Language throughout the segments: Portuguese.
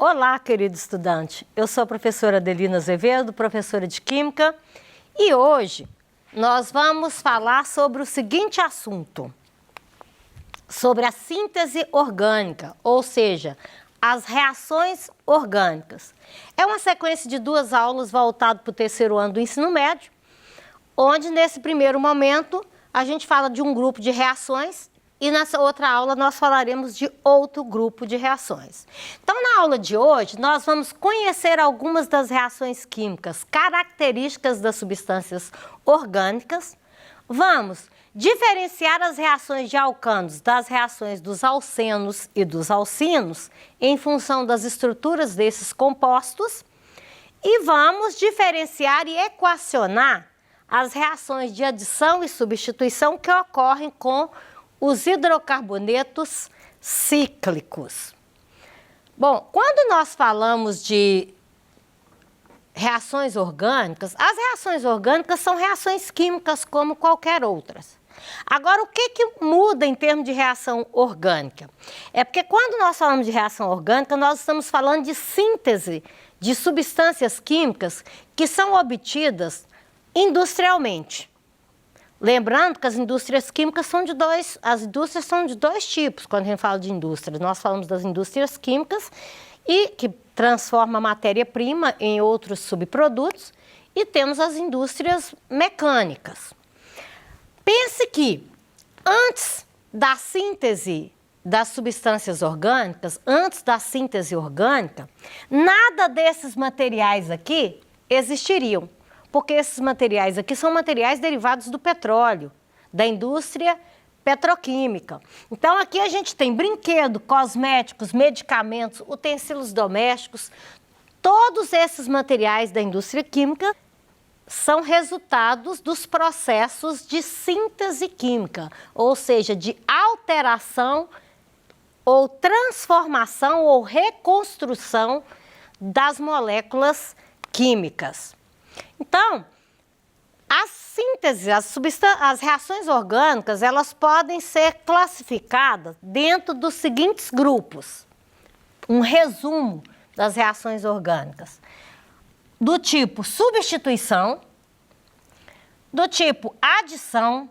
Olá, querido estudante. Eu sou a professora Adelina Azevedo, professora de Química, e hoje nós vamos falar sobre o seguinte assunto, sobre a síntese orgânica, ou seja, as reações orgânicas. É uma sequência de 2 aulas voltada para o 3º ano do ensino médio, onde nesse primeiro momento a gente fala de um grupo de reações e nessa outra aula nós falaremos de outro grupo de reações. Então, na aula de hoje, nós vamos conhecer algumas das reações químicas características das substâncias orgânicas. Vamos diferenciar as reações de alcanos das reações dos alcenos e dos alcinos em função das estruturas desses compostos. E vamos diferenciar e equacionar as reações de adição e substituição que ocorrem com os hidrocarbonetos cíclicos. Bom, quando nós falamos de reações orgânicas, as reações orgânicas são reações químicas como qualquer outras. Agora, o que muda em termos de reação orgânica? É porque quando nós falamos de reação orgânica, nós estamos falando de síntese de substâncias químicas que são obtidas industrialmente. Lembrando que as indústrias químicas são de dois tipos quando a gente fala de indústria. Nós falamos das indústrias químicas e que transforma a matéria-prima em outros subprodutos, e temos as indústrias mecânicas. Pense que antes da síntese das substâncias orgânicas, antes da síntese orgânica, nada desses materiais aqui existiriam. Porque esses materiais aqui são materiais derivados do petróleo, da indústria petroquímica. Então, aqui a gente tem brinquedo, cosméticos, medicamentos, utensílios domésticos. Todos esses materiais da indústria química são resultados dos processos de síntese química, ou seja, de alteração ou transformação ou reconstrução das moléculas químicas. Então, a síntese, as reações orgânicas, elas podem ser classificadas dentro dos seguintes grupos. Um resumo das reações orgânicas. Do tipo substituição, do tipo adição,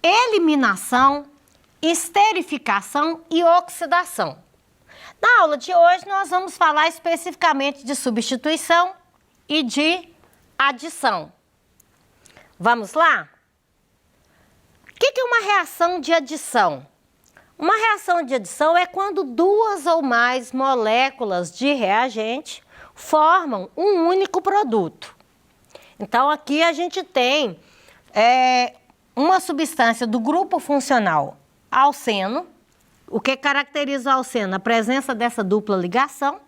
eliminação, esterificação e oxidação. Na aula de hoje, nós vamos falar especificamente de substituição e de adição. Vamos lá? O que é uma reação de adição? Uma reação de adição é quando 2 ou mais moléculas de reagente formam um único produto. Então, aqui a gente tem uma substância do grupo funcional alceno. O que caracteriza o alceno? A presença dessa dupla ligação.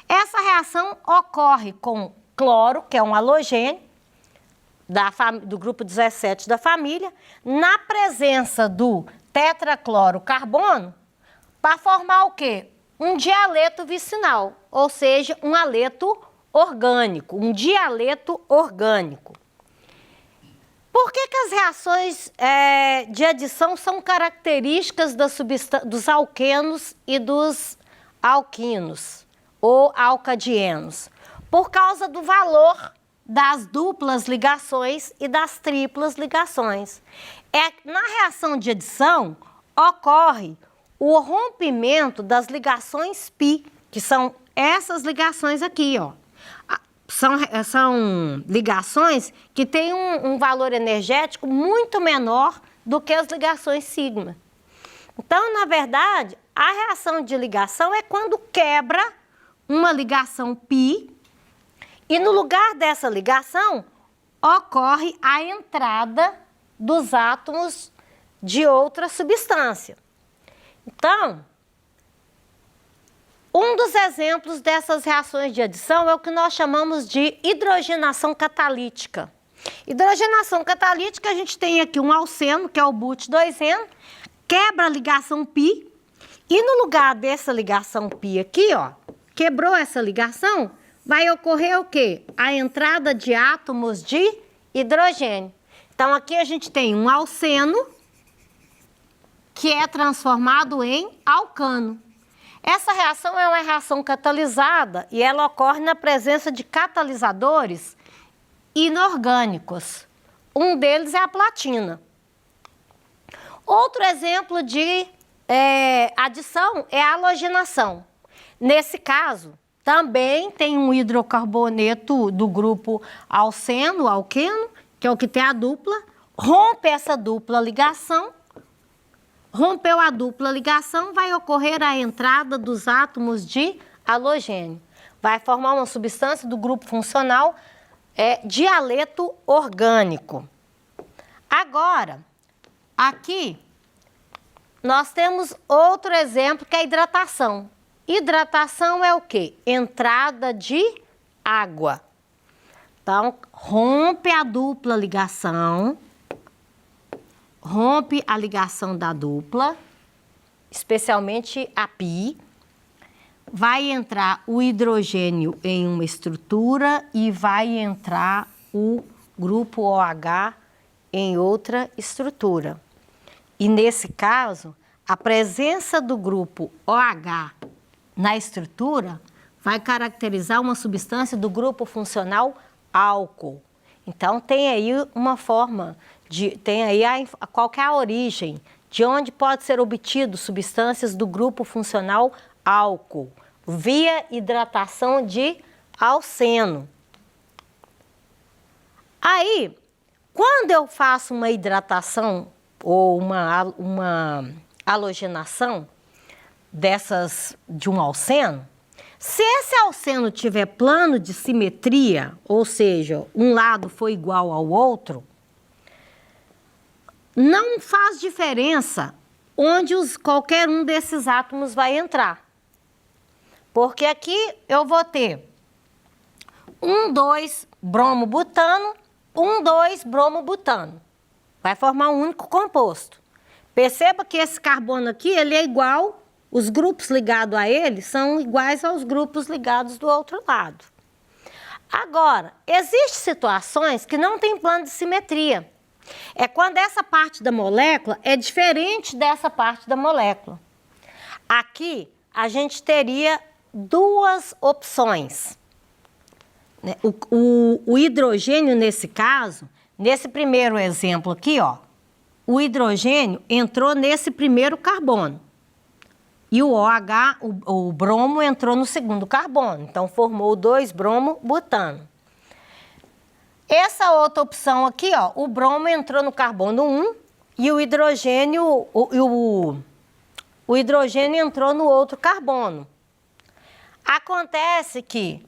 Essa reação ocorre com cloro, que é um halogênio, do grupo 17 da família, na presença do tetraclorocarbono, para formar o quê? Um dialeto vicinal, ou seja, um haleto orgânico, um dialeto orgânico. Por que as reações de adição são características dos alquenos e dos alquinos, ou alcadienos? Por causa do valor das duplas ligações e das triplas ligações. Na reação de adição, ocorre o rompimento das ligações π, que são essas ligações aqui, ó. São ligações que têm um valor energético muito menor do que as ligações sigma. Então, na verdade, a reação de ligação é quando quebra uma ligação π, e no lugar dessa ligação, ocorre a entrada dos átomos de outra substância. Então, um dos exemplos dessas reações de adição é o que nós chamamos de hidrogenação catalítica. Hidrogenação catalítica, a gente tem aqui um alceno, que é o but2eno, quebra a ligação π, e no lugar dessa ligação π aqui, ó, quebrou essa ligação, vai ocorrer o quê? A entrada de átomos de hidrogênio. Então, aqui a gente tem um alceno que é transformado em alcano. Essa reação é uma reação catalisada e ela ocorre na presença de catalisadores inorgânicos. Um deles é a platina. Outro exemplo de adição é a halogenação. Nesse caso, também tem um hidrocarboneto do grupo alceno, alqueno, que é o que tem a dupla, rompe essa dupla ligação. Rompeu a dupla ligação, vai ocorrer a entrada dos átomos de halogênio. Vai formar uma substância do grupo funcional dialeto orgânico. Agora, aqui, nós temos outro exemplo que é a hidratação. Hidratação é o quê? Entrada de água. Então, rompe a dupla ligação, rompe a ligação da dupla, especialmente a pi, vai entrar o hidrogênio em uma estrutura e vai entrar o grupo OH em outra estrutura. E nesse caso, a presença do grupo OH na estrutura vai caracterizar uma substância do grupo funcional álcool. Então, tem aí uma forma, tem aí qual que é a origem, de onde pode ser obtido substâncias do grupo funcional álcool, via hidratação de alceno. Aí, quando eu faço uma hidratação ou uma halogenação de um alceno, se esse alceno tiver plano de simetria, ou seja, um lado for igual ao outro, não faz diferença onde qualquer um desses átomos vai entrar. Porque aqui eu vou ter 1,2 bromo-butano, 1,2 bromo-butano. Vai formar um único composto. Perceba que esse carbono aqui, ele é igual, os grupos ligados a ele são iguais aos grupos ligados do outro lado. Agora, existem situações que não tem plano de simetria. É quando essa parte da molécula é diferente dessa parte da molécula. Aqui, a gente teria duas opções. O hidrogênio, nesse caso, nesse primeiro exemplo aqui, ó, o hidrogênio entrou nesse primeiro carbono. E o OH, o bromo, entrou no segundo carbono. Então, formou 2 bromo-butano. Essa outra opção aqui, ó, o bromo entrou no carbono 1 e o hidrogênio, o hidrogênio entrou no outro carbono. Acontece que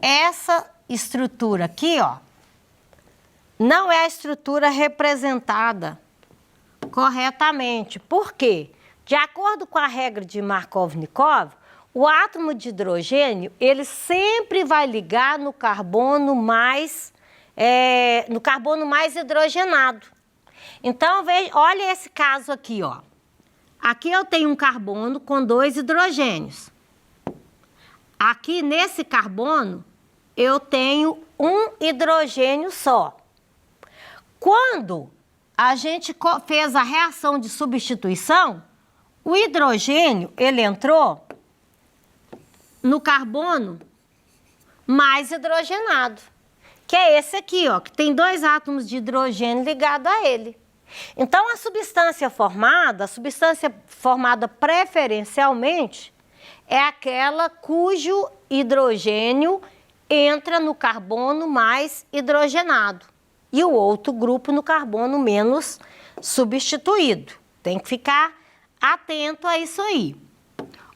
essa estrutura aqui, ó, não é a estrutura representada corretamente. Por quê? De acordo com a regra de Markovnikov, o átomo de hidrogênio, ele sempre vai ligar no carbono mais hidrogenado. Então, olha esse caso aqui, ó. Aqui eu tenho um carbono com 2 hidrogênios. Aqui nesse carbono, eu tenho um hidrogênio só. Quando a gente fez a reação de substituição, o hidrogênio, ele entrou no carbono mais hidrogenado, que é esse aqui, ó, que tem 2 átomos de hidrogênio ligados a ele. Então, a substância formada preferencialmente, é aquela cujo hidrogênio entra no carbono mais hidrogenado e o outro grupo no carbono menos substituído. Tem que ficar atento a isso aí.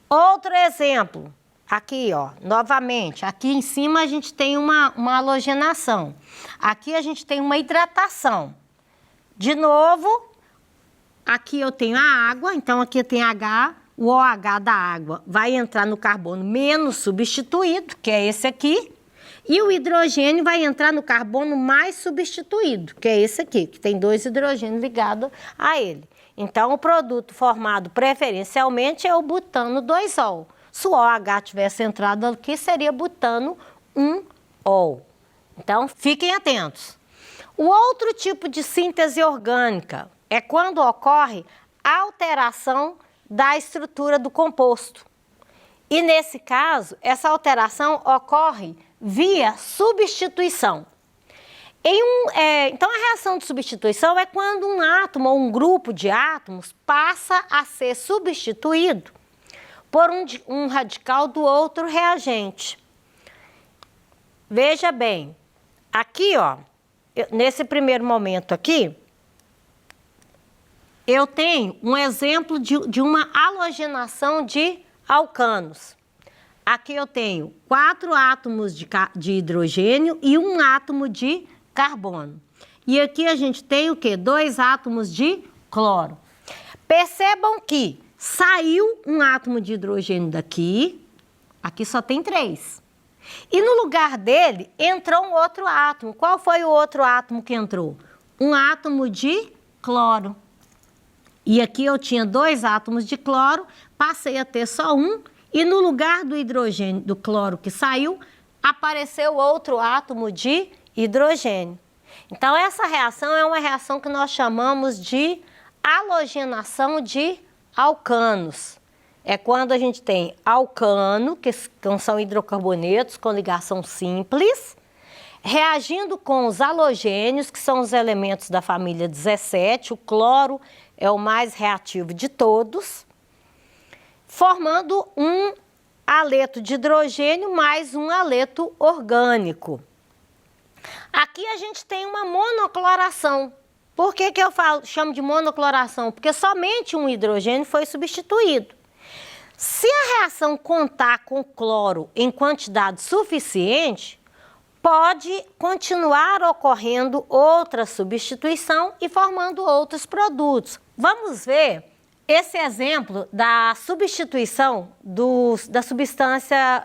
Outro exemplo, aqui, ó, novamente, aqui em cima a gente tem uma halogenação. Aqui a gente tem uma hidratação. De novo, aqui eu tenho a água, então aqui tem H, o OH da água vai entrar no carbono menos substituído, que é esse aqui, e o hidrogênio vai entrar no carbono mais substituído, que é esse aqui, que tem 2 hidrogênios ligados a ele. Então, o produto formado preferencialmente é o butano 2-ol. Se o OH tivesse entrado aqui, seria butano 1-ol. Então, fiquem atentos. O outro tipo de síntese orgânica é quando ocorre alteração da estrutura do composto. E nesse caso, essa alteração ocorre via substituição. Então, a reação de substituição é quando um átomo ou um grupo de átomos passa a ser substituído por um radical do outro reagente. Veja bem, aqui, ó, nesse primeiro momento aqui, eu tenho um exemplo de uma halogenação de alcanos. Aqui eu tenho 4 átomos de hidrogênio e 1 átomo de carbono. E aqui a gente tem o quê? 2 átomos de cloro. Percebam que saiu um átomo de hidrogênio daqui, aqui só tem 3. E no lugar dele entrou um outro átomo. Qual foi o outro átomo que entrou? Um átomo de cloro. E aqui eu tinha 2 átomos de cloro, passei a ter só 1, e no lugar do hidrogênio, do cloro que saiu, apareceu outro átomo de hidrogênio. Então, essa reação é uma reação que nós chamamos de halogenação de alcanos. É quando a gente tem alcano, que são hidrocarbonetos com ligação simples, reagindo com os halogênios, que são os elementos da família 17, o cloro é o mais reativo de todos, formando um haleto de hidrogênio mais um haleto orgânico. Aqui a gente tem uma monocloração. Por que eu chamo de monocloração? Porque somente um hidrogênio foi substituído. Se a reação contar com cloro em quantidade suficiente, pode continuar ocorrendo outra substituição e formando outros produtos. Vamos ver esse exemplo da substituição da substância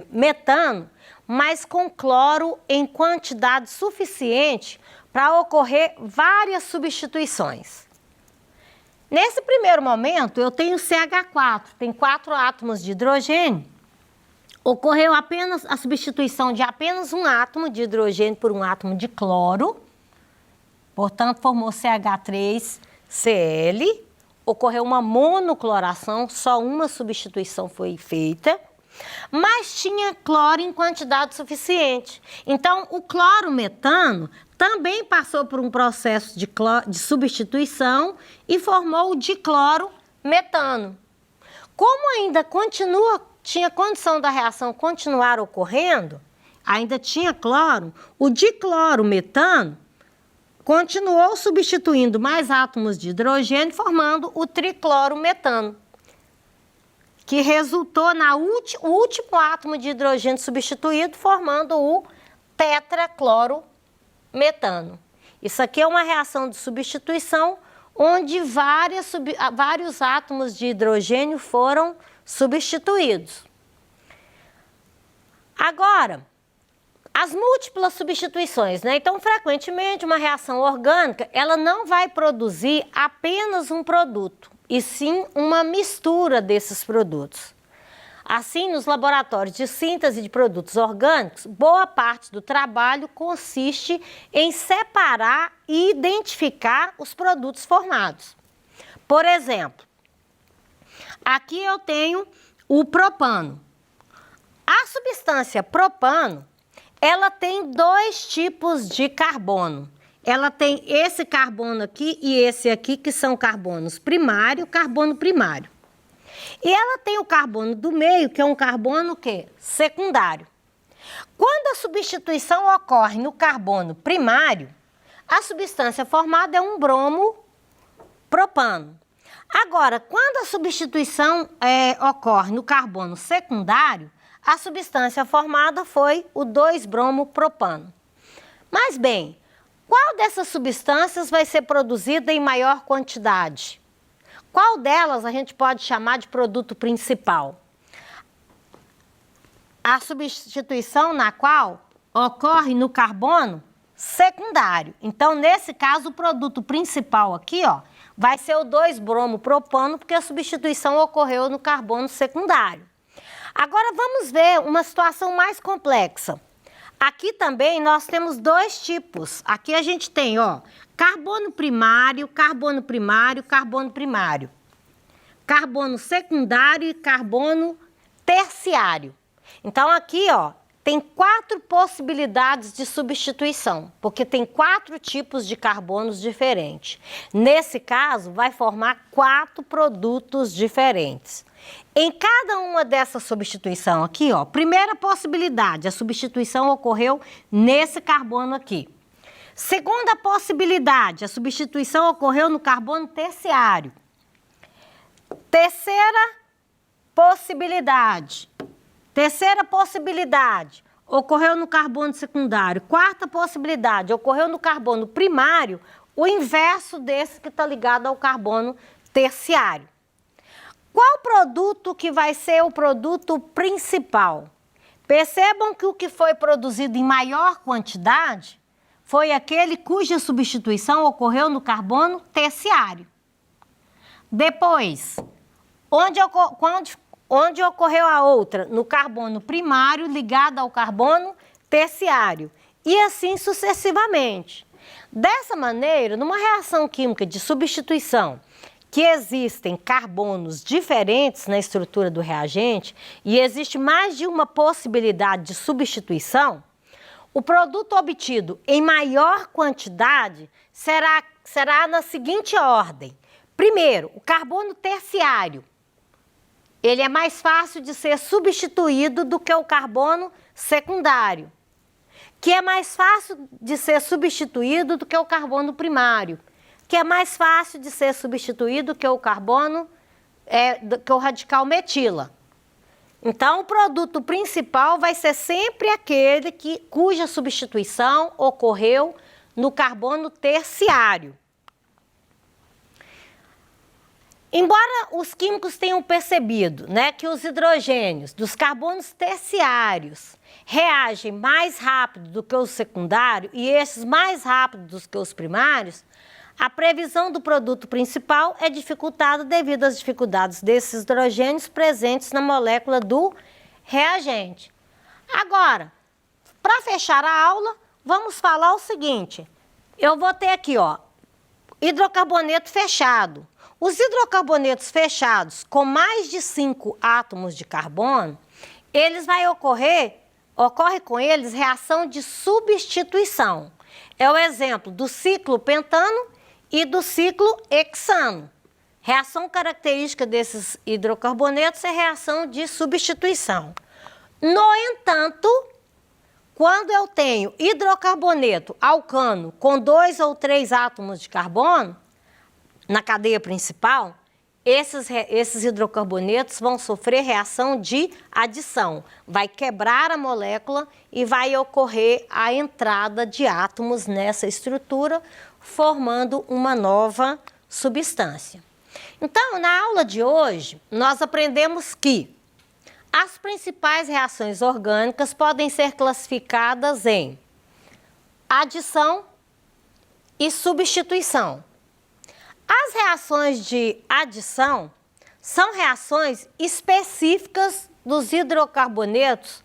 metano, mas com cloro em quantidade suficiente para ocorrer várias substituições. Nesse primeiro momento, eu tenho CH4, tem 4 átomos de hidrogênio. Ocorreu apenas a substituição de apenas um átomo de hidrogênio por um átomo de cloro. Portanto, formou CH3Cl. Ocorreu uma monocloração, só uma substituição foi feita. Mas tinha cloro em quantidade suficiente. Então, o cloro metano também passou por um processo de substituição e formou o dicloro metano. Como ainda tinha condição da reação continuar ocorrendo, ainda tinha cloro, o dicloro metano continuou substituindo mais átomos de hidrogênio, formando o tricloro metano, que resultou no último átomo de hidrogênio substituído, formando o tetracloro metano. Isso aqui é uma reação de substituição onde vários átomos de hidrogênio foram substituídos. Agora, as múltiplas substituições, né? Então, frequentemente, uma reação orgânica, ela não vai produzir apenas um produto, e sim uma mistura desses produtos. Assim, nos laboratórios de síntese de produtos orgânicos, boa parte do trabalho consiste em separar e identificar os produtos formados. Por exemplo, aqui eu tenho o propano. A substância propano, ela tem 2 tipos de carbono. Ela tem esse carbono aqui e esse aqui, que são carbonos primário, carbono primário. E ela tem o carbono do meio, que é um carbono secundário. Quando a substituição ocorre no carbono primário, a substância formada é um bromo propano. Agora, quando a substituição ocorre no carbono secundário, a substância formada foi o 2-bromo-propano. Mas bem, qual dessas substâncias vai ser produzida em maior quantidade? Qual delas a gente pode chamar de produto principal? A substituição na qual ocorre no carbono secundário. Então, nesse caso, o produto principal aqui, ó, vai ser o 2-bromo-propano, porque a substituição ocorreu no carbono secundário. Agora, vamos ver uma situação mais complexa. Aqui também nós temos 2 tipos. Aqui a gente tem, ó, carbono primário, carbono primário, carbono primário. Carbono secundário e carbono terciário. Então aqui, ó, tem 4 possibilidades de substituição, porque tem 4 tipos de carbonos diferentes. Nesse caso, vai formar 4 produtos diferentes. Em cada uma dessas substituições aqui, ó, primeira possibilidade, a substituição ocorreu nesse carbono aqui. Segunda possibilidade, a substituição ocorreu no carbono terciário. Terceira possibilidade, ocorreu no carbono secundário. Quarta possibilidade, ocorreu no carbono primário, o inverso desse que está ligado ao carbono terciário. Qual produto que vai ser o produto principal? Percebam que o que foi produzido em maior quantidade foi aquele cuja substituição ocorreu no carbono terciário. Depois, onde ocorreu a outra? No carbono primário ligado ao carbono terciário. E assim sucessivamente. Dessa maneira, numa reação química de substituição, que existem carbonos diferentes na estrutura do reagente e existe mais de uma possibilidade de substituição, o produto obtido em maior quantidade será na seguinte ordem. Primeiro, o carbono terciário. Ele é mais fácil de ser substituído do que o carbono secundário, que é mais fácil de ser substituído do que o carbono primário, que é mais fácil de ser substituído que o carbono, que o radical metila. Então, o produto principal vai ser sempre aquele cuja substituição ocorreu no carbono terciário. Embora os químicos tenham percebido, né, que os hidrogênios dos carbonos terciários reagem mais rápido do que os secundários e esses mais rápido do que os primários, a previsão do produto principal é dificultada devido às dificuldades desses hidrogênios presentes na molécula do reagente. Agora, para fechar a aula, vamos falar o seguinte. Eu vou ter aqui, ó, hidrocarboneto fechado. Os hidrocarbonetos fechados com mais de 5 átomos de carbono, ocorre com eles reação de substituição. É o exemplo do ciclo pentano e do ciclo hexano. Reação característica desses hidrocarbonetos é reação de substituição. No entanto, quando eu tenho hidrocarboneto alcano com 2 ou 3 átomos de carbono, na cadeia principal, esses hidrocarbonetos vão sofrer reação de adição. Vai quebrar a molécula e vai ocorrer a entrada de átomos nessa estrutura, formando uma nova substância. Então, na aula de hoje, nós aprendemos que as principais reações orgânicas podem ser classificadas em adição e substituição. As reações de adição são reações específicas dos hidrocarbonetos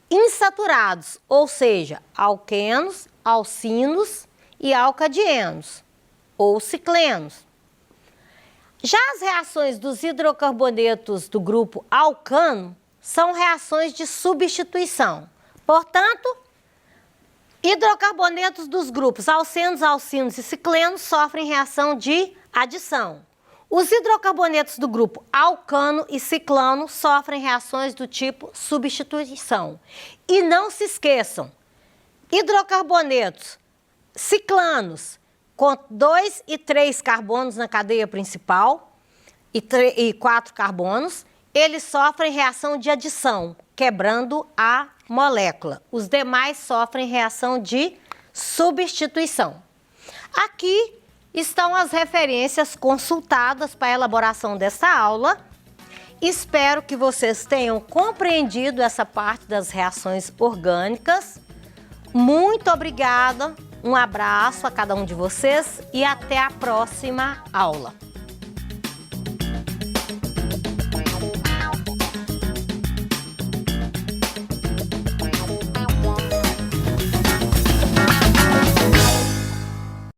insaturados, ou seja, alquenos, alcinos e alcadienos, ou ciclenos. Já as reações dos hidrocarbonetos do grupo alcano são reações de substituição. Portanto, hidrocarbonetos dos grupos alcenos, alcinos e ciclenos sofrem reação de adição. Os hidrocarbonetos do grupo alcano e ciclano sofrem reações do tipo substituição. E não se esqueçam, hidrocarbonetos ciclanos com 2 e 3 carbonos na cadeia principal e 4 carbonos, eles sofrem reação de adição, quebrando a molécula. Os demais sofrem reação de substituição. Aqui estão as referências consultadas para a elaboração dessa aula. Espero que vocês tenham compreendido essa parte das reações orgânicas. Muito obrigada, um abraço a cada um de vocês e até a próxima aula.